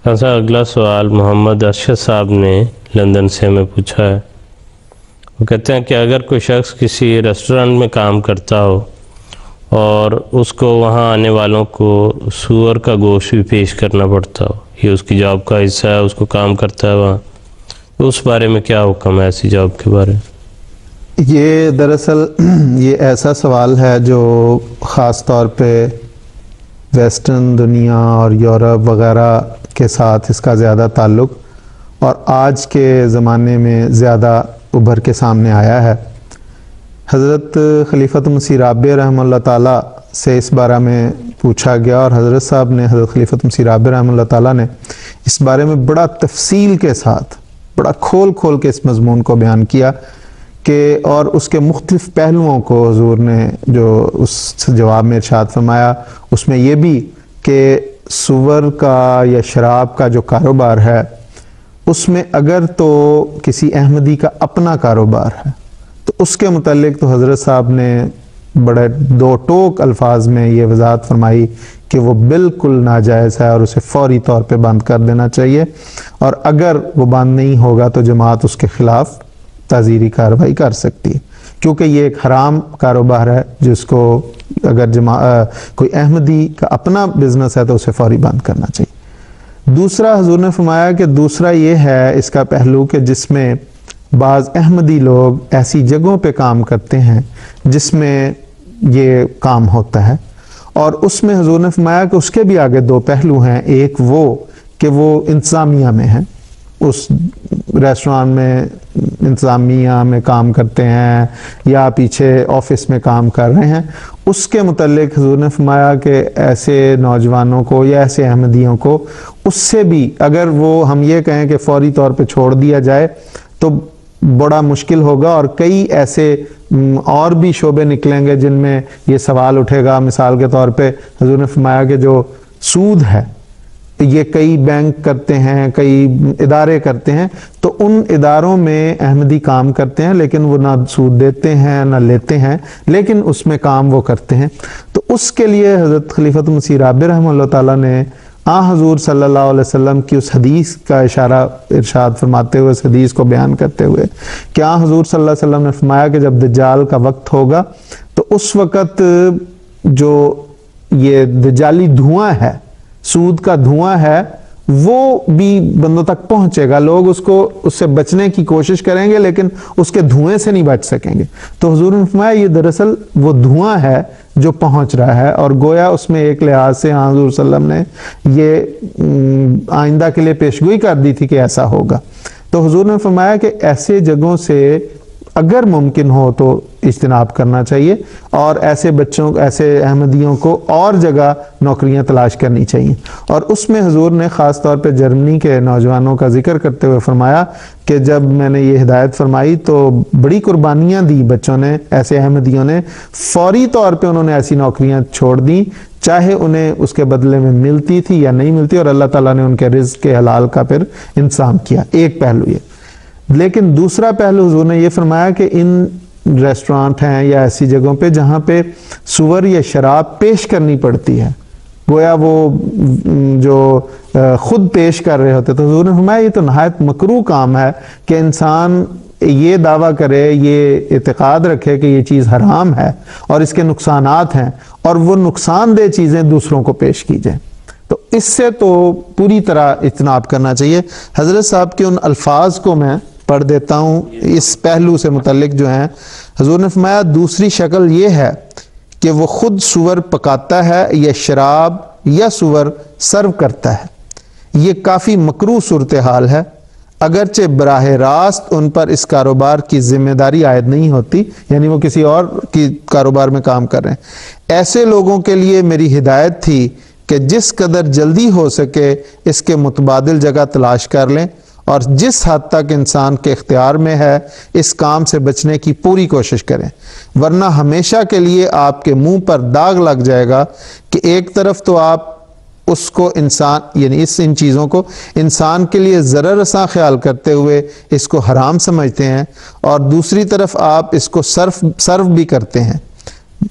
ایسا اگلا سوال محمد ارشد صاحب نے لندن سے ہمیں پوچھا ہے۔ وہ کہتے ہیں کہ اگر کوئی شخص کسی ریسٹورنٹ میں کام کرتا ہو اور اس کو وہاں آنے والوں کو سور کا گوشت بھی پیش کرنا پڑتا ہو، یہ اس کی جاب کا حصہ ہے، اس کو کام کرتا ہے وہاں، تو اس بارے میں کیا حکم ہے ایسی جاب کے بارے میں؟ یہ دراصل یہ ایسا سوال ہے جو خاص طور پہ ویسٹرن دنیا اور یورپ وغیرہ کے ساتھ اس کا زیادہ تعلق اور آج کے زمانے میں زیادہ ابھر کے سامنے آیا ہے۔ حضرت خلیفۃ مسیح رابع رحمہ اللہ تعالیٰ سے اس بارے میں پوچھا گیا اور حضرت صاحب نے، حضرت خلیفۃ مسیح رابع رحمہ اللہ تعالیٰ نے اس بارے میں بڑا تفصیل کے ساتھ، بڑا کھول کے اس مضمون کو بیان کیا کہ اور اس کے مختلف پہلوؤں کو حضور نے جو اس جواب میں ارشاد فرمایا، اس میں یہ بھی کہ سور کا یا شراب کا جو کاروبار ہے اس میں اگر تو کسی احمدی کا اپنا کاروبار ہے تو اس کے متعلق تو حضرت صاحب نے بڑے دو ٹوک الفاظ میں یہ وضاحت فرمائی کہ وہ بالکل ناجائز ہے اور اسے فوری طور پہ بند کر دینا چاہیے، اور اگر وہ بند نہیں ہوگا تو جماعت اس کے خلاف تعزیری کارروائی کر سکتی ہے، کیونکہ یہ ایک حرام کاروبار ہے جس کو اگر کوئی احمدی کا اپنا بزنس ہے تو اسے فوری بند کرنا چاہیے۔ دوسرا حضور نے فرمایا کہ دوسرا یہ ہے اس کا پہلو کہ جس میں بعض احمدی لوگ ایسی جگہوں پہ کام کرتے ہیں جس میں یہ کام ہوتا ہے، اور اس میں حضور نے فرمایا کہ اس کے بھی آگے دو پہلو ہیں۔ ایک وہ کہ وہ انتظامیہ میں ہیں، اس ریسٹوران میں انتظامیہ میں کام کرتے ہیں یا پیچھے آفس میں کام کر رہے ہیں، اس کے متعلق حضور نے فرمایا کہ ایسے نوجوانوں کو یا ایسے احمدیوں کو اس سے بھی اگر وہ ہم یہ کہیں کہ فوری طور پہ چھوڑ دیا جائے تو بڑا مشکل ہوگا، اور کئی ایسے اور بھی شعبے نکلیں گے جن میں یہ سوال اٹھے گا۔ مثال کے طور پہ حضور نے فرمایا کہ جو سود ہے یہ کئی بینک کرتے ہیں، کئی ادارے کرتے ہیں، تو ان اداروں میں احمدی کام کرتے ہیں لیکن وہ نہ سود دیتے ہیں نہ لیتے ہیں، لیکن اس میں کام وہ کرتے ہیں۔ تو اس کے لیے حضرت خلیفۃ مسیح رابع رحمہ اللہ تعالیٰ نے حضور صلی اللہ علیہ وسلم کی اس حدیث کا ارشاد فرماتے ہوئے، اس حدیث کو بیان کرتے ہوئے کہ حضور صلی اللہ علیہ وسلم نے فرمایا کہ جب دجال کا وقت ہوگا تو اس وقت جو یہ دجالی دھواں ہے، سود کا دھواں ہے، وہ بھی بندوں تک پہنچے گا، لوگ اس سے بچنے کی کوشش کریں گے لیکن اس کے دھوئیں سے نہیں بچ سکیں گے۔ تو حضور نے فرمایا یہ دراصل وہ دھواں ہے جو پہنچ رہا ہے، اور گویا اس میں ایک لحاظ سے حضور صلی اللہ علیہ وسلم نے یہ آئندہ کے لیے پیشگوئی کر دی تھی کہ ایسا ہوگا۔ تو حضور نے فرمایا کہ ایسے جگہوں سے اگر ممکن ہو تو اجتناب کرنا چاہیے، اور ایسے بچوں، ایسے احمدیوں کو اور جگہ نوکریاں تلاش کرنی چاہیے۔ اور اس میں حضور نے خاص طور پہ جرمنی کے نوجوانوں کا ذکر کرتے ہوئے فرمایا کہ جب میں نے یہ ہدایت فرمائی تو بڑی قربانیاں دی بچوں نے، ایسے احمدیوں نے، فوری طور پہ انہوں نے ایسی نوکریاں چھوڑ دیں، چاہے انہیں اس کے بدلے میں ملتی تھی یا نہیں ملتی، اور اللہ تعالیٰ نے ان کے رزق کے حلال کا پھر انتظام کیا۔ ایک پہلو یہ، لیکن دوسرا پہلو حضور نے یہ فرمایا کہ ان ریسٹورانٹ ہیں یا ایسی جگہوں پہ جہاں پہ سور یا شراب پیش کرنی پڑتی ہے، گویا وہ جو خود پیش کر رہے ہوتے، تو حضور نے فرمایا یہ تو نہایت مکروہ کام ہے کہ انسان یہ دعویٰ کرے، یہ اعتقاد رکھے کہ یہ چیز حرام ہے اور اس کے نقصانات ہیں، اور وہ نقصان دہ چیزیں دوسروں کو پیش کی جائیں، تو اس سے تو پوری طرح اجتناب کرنا چاہیے۔ حضرت صاحب کے ان الفاظ کو میں پڑھ دیتا ہوں اس پہلو سے متعلق جو ہیں۔ حضور نے فرمایا دوسری شکل یہ ہے کہ وہ خود سور پکاتا ہے یا شراب یا سور سرو کرتا ہے، یہ کافی مکروہ صورتحال ہے، اگرچہ براہ راست ان پر اس کاروبار کی ذمہ داری عائد نہیں ہوتی، یعنی وہ کسی اور کی کاروبار میں کام کر رہے ہیں۔ ایسے لوگوں کے لیے میری ہدایت تھی کہ جس قدر جلدی ہو سکے اس کے متبادل جگہ تلاش کر لیں، اور جس حد تک انسان کے اختیار میں ہے اس کام سے بچنے کی پوری کوشش کریں، ورنہ ہمیشہ کے لیے آپ کے منہ پر داغ لگ جائے گا کہ ایک طرف تو آپ اس کو انسان، یعنی ان چیزوں کو انسان کے لیے ضرر رساں خیال کرتے ہوئے اس کو حرام سمجھتے ہیں، اور دوسری طرف آپ اس کو صرف بھی کرتے ہیں،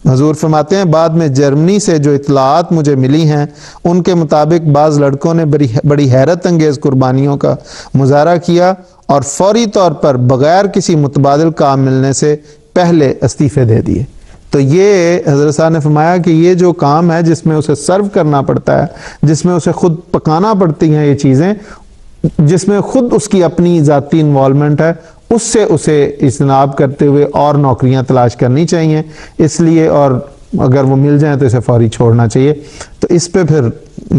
حضور فرماتے ہیں بعد میں جرمنی سے جو اطلاعات مجھے ملی ہیں ان کے مطابق بعض لڑکوں نے بڑی حیرت انگیز قربانیوں کا مظاہرہ کیا اور فوری طور پر بغیر کسی متبادل کام ملنے سے پہلے استعفے دے دیے۔ تو یہ حضرت صاحب نے فرمایا کہ یہ جو کام ہے جس میں اسے سرو کرنا پڑتا ہے، جس میں اسے خود پکانا پڑتی ہیں یہ چیزیں، جس میں خود اس کی اپنی ذاتی انوالومنٹ ہے، اس سے اسے اجتناب کرتے ہوئے اور نوکریاں تلاش کرنی چاہیے، اس لیے، اور اگر وہ مل جائیں تو اسے فوری چھوڑنا چاہیے۔ تو اس پہ پھر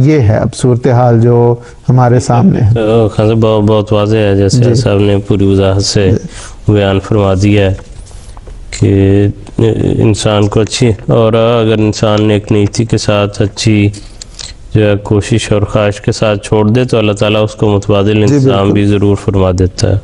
یہ ہے اب صورتحال جو ہمارے سامنے ہے۔ خان صاحب بہت واضح ہے، جیسے صاحب نے پوری وضاحت سے بیان فرما دیا ہے کہ انسان کو اچھی، اور اگر انسان نیک نیتی کے ساتھ اچھی جو ہے کوشش اور خواہش کے ساتھ چھوڑ دے تو اللہ تعالیٰ اس کو متبادل انتظام بھی ضرور فرما دیتا ہے۔